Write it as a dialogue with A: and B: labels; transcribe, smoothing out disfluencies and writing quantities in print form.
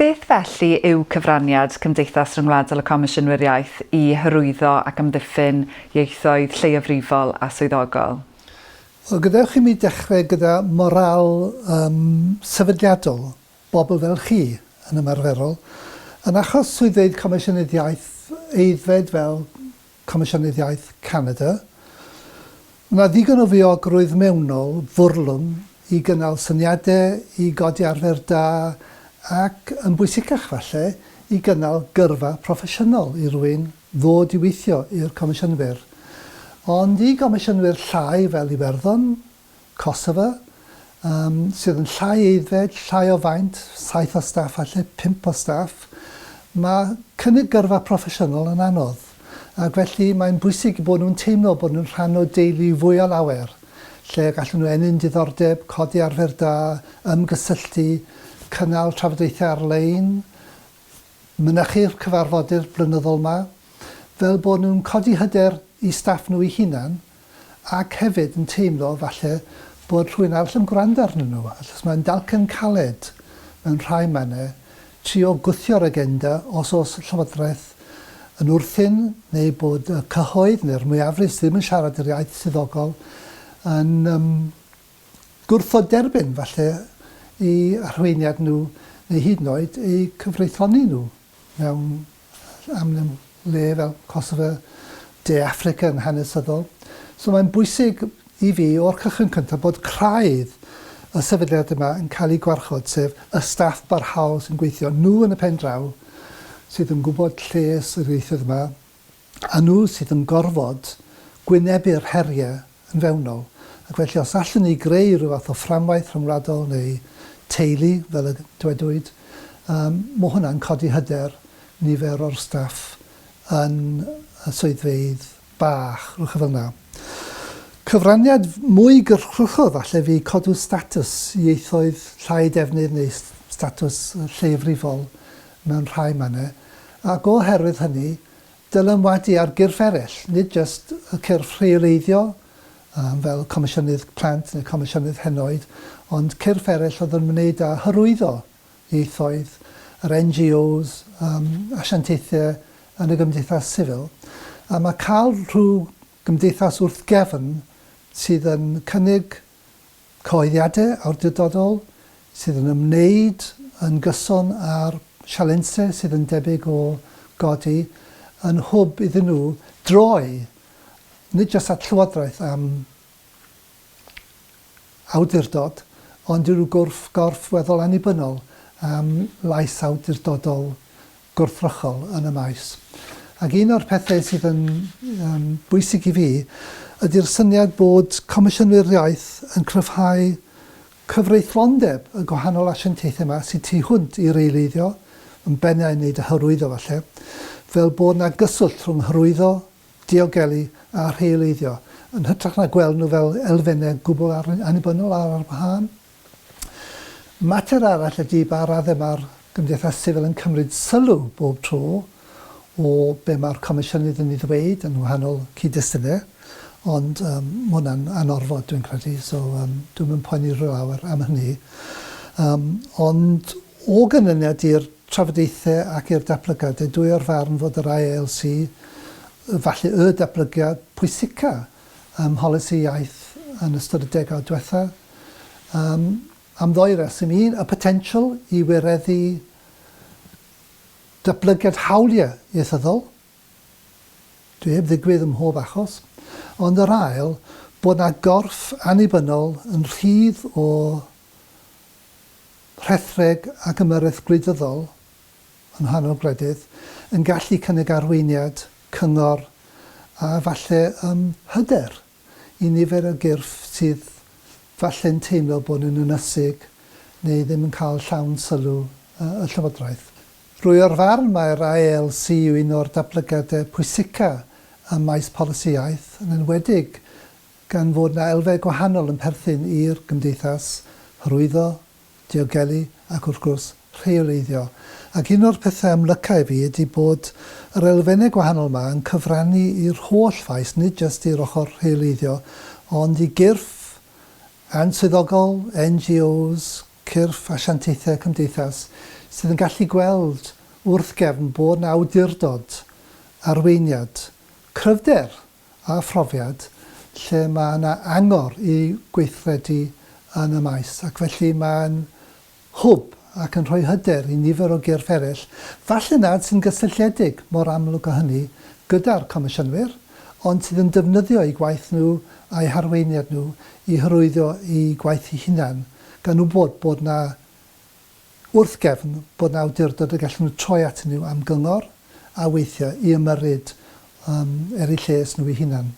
A: Beth felly yw cyfraniad Cymdeithas Rhyngwladol y Comisiynwyr Iaith i hyrwyddo ac amddiffyn ieithoedd lleiafrifol a swyddogol?
B: Wel, gadewch i mi dechrau gyda moral sefydliadol, bobl fel chi yn ymarferol, yn achos swyddfeydd Comisiynydd Iaith eiddfed fel Comisiynydd Iaith Canada, mae ddigon o fiogrwydd mewnol, fwrlwm, i gynnal syniadau, i godi arfer da, ac yn bwysicach falle, i gynnal gyrfa proffesiynol i rywun ddod i weithio i'r Comisiynydd. Ond i Gomisiynydd llai fel Iwerddon, Kosovo, sydd yn llai eiddfed, llai o faint, 7 o staff falle, 5 o staff, mae cynnig gyrfa proffesiynol yn anodd. Ac felly mae'n bwysig bod nhw'n teimlo bod nhw'n rhan o deulu fwy o lawer, lle gallen nhw enyn diddordeb, codi arfer da, ymgysylltu, cynnal trafodaethau ar-lein, mynychu'r cyfarfodydd blynyddol yma, fel bod nhw'n codi hyder i staff nhw eu hunan, ac hefyd yn teimlo falle bod rhywun arall yn gwrando arnyn nhw. Achos mae'n dalcen caled mewn rhai mannau, trio gwthio'r agenda os oes llywodraeth yn wrthyn, neu bod y cyhoedd neu'r mwyafrif ddim yn siarad yr iaith swyddogol yn gwrthod derbyn falle i arweiniad nhw, neu hyd yn oed eu cyfreithloni nhw mewn le fel Kosovo, De Affrica yn hanesyddol. So mae'n bwysig i fi o'r cychwyn cyntaf bod craidd y sefydliad yma yn cael ei gwarchod, sef y staff barhaol sy'n gweithio nhw yn y pen draw, sydd yn gwybod lles yr ieithoedd yma, a nhw sydd yn gorfod gwynebu'r heriau yn fewnol. Ac felly os allwn ni greu rhyw fath o fframwaith rhyngwladol neu teulu, fel y dwedwyd, mae hwnna'n codi hyder nifer o'r staff yn y swyddfeydd bach, rhywbeth fel yna. Cyfraniad mwy gyrchwchodd falle fi codw statws ieithoedd llai defnydd neu statws lleiafrifol mewn rhai mannau, ac oherwydd hynny, dylanwadu ar gyrff eraill, nid jyst y cyrff rheoleiddio, fel Comisiynydd Plant neu Comisiynydd Henoed, ond cyrff eraill oedd yn wneud â hyrwyddo ieithoedd, yr NGOs, asiantaethau yn y gymdeithas sifil. A mae cael rhyw gymdeithas wrth gefn sydd yn cynnig cyhoeddiadau awdurdodol, sydd yn ymwneud yn gyson ar sialensau sydd yn debyg o godi, yn hwb iddyn nhw droi, nid jyst at llywodraeth am awdurdod, ond yw'r gorff weddol annibynnol am lais awdurdodol gwrthrychol yn y maes. Ac un o'r pethau sydd yn bwysig i fi ydy'r syniad bod Comisiynydd Iaith yn cryfhau cyfreithlondeb y gwahanol asiantaethau yma sydd tu hwnt i'r eileiddio, yn bennau yn wneud y hyrwyddo falle, fel bod yna gyswllt rhwng hyrwyddo, diogelu a rheoleiddio, yn hytrach na gweld nhw fel elfennau gwbl annibynnol ar wahân. Mater arall ydy ba raddau mae'r Gymdeithas Sifil yn cymryd sylw bob tro o be mae'r Comisiynydd yn ei ddweud yn wahanol cyd-destunau, ond mae hwnna'n anorfod dwi'n credu, so dwi'n mynd poeni rhyw awr am hynny. Ond o gynyniad i'r trafodaethau ac i'r datblygiadau, dwi o'r farn fod yr IALC falle y datblygiad pwysica polisi iaith yn ystod y degawd diwetha. Am ddoi reswm, un, y potensial i wireddu datblygiad hawliau ieithyddol. Dwi heb ddigwydd ym mhob achos. Ond yr ail, bod yna gorff annibynnol yn rhydd o rhethreg ac ymyrraeth gwleidyddol yn hanol gwledydd yn gallu cynnig arweiniad, cyngor a falle hyder i nifer o gyrff sydd falle'n teimlo bod nhw'n ynysig neu ddim yn cael llawn sylw y llywodraeth. Rwy o'r farn mae'r IALC yw un o'r datblygiadau pwysica ym maes polisi iaith, yn enwedig gan fod yna elfau gwahanol yn perthyn i'r gymdeithas, hyrwyddo, diogelu ac wrth gwrs rheoleiddio. Ac un o'r pethau amlycau fi ydy bod yr elfennau gwahanol yma yn cyfrannu i'r holl faes, nid jyst i'r ochr rheoleiddio, ond i gyrff answyddogol, NGOs, cyrff asiantaethau cymdeithas sydd yn gallu gweld wrth gefn bod na awdurdod, arweiniad, cryfder a phrofiad lle mae yna angor i gweithredu yn y maes ac felly mae'n hwb ac yn rhoi hyder i nifer o gyrff eraill. Falle nad sy'n gysylltiedig mor amlwg o hynny gyda'r comisiynwyr, ond sydd yn defnyddio eu gwaith nhw a'i harweiniad nhw i hyrwyddo i gwaith eu hunan, gan wybod bod na wrth gefn bod na awdurdod y gallen nhw troi at nhw am gyngor a weithio i ymyrryd eu lles nhw eu hunan.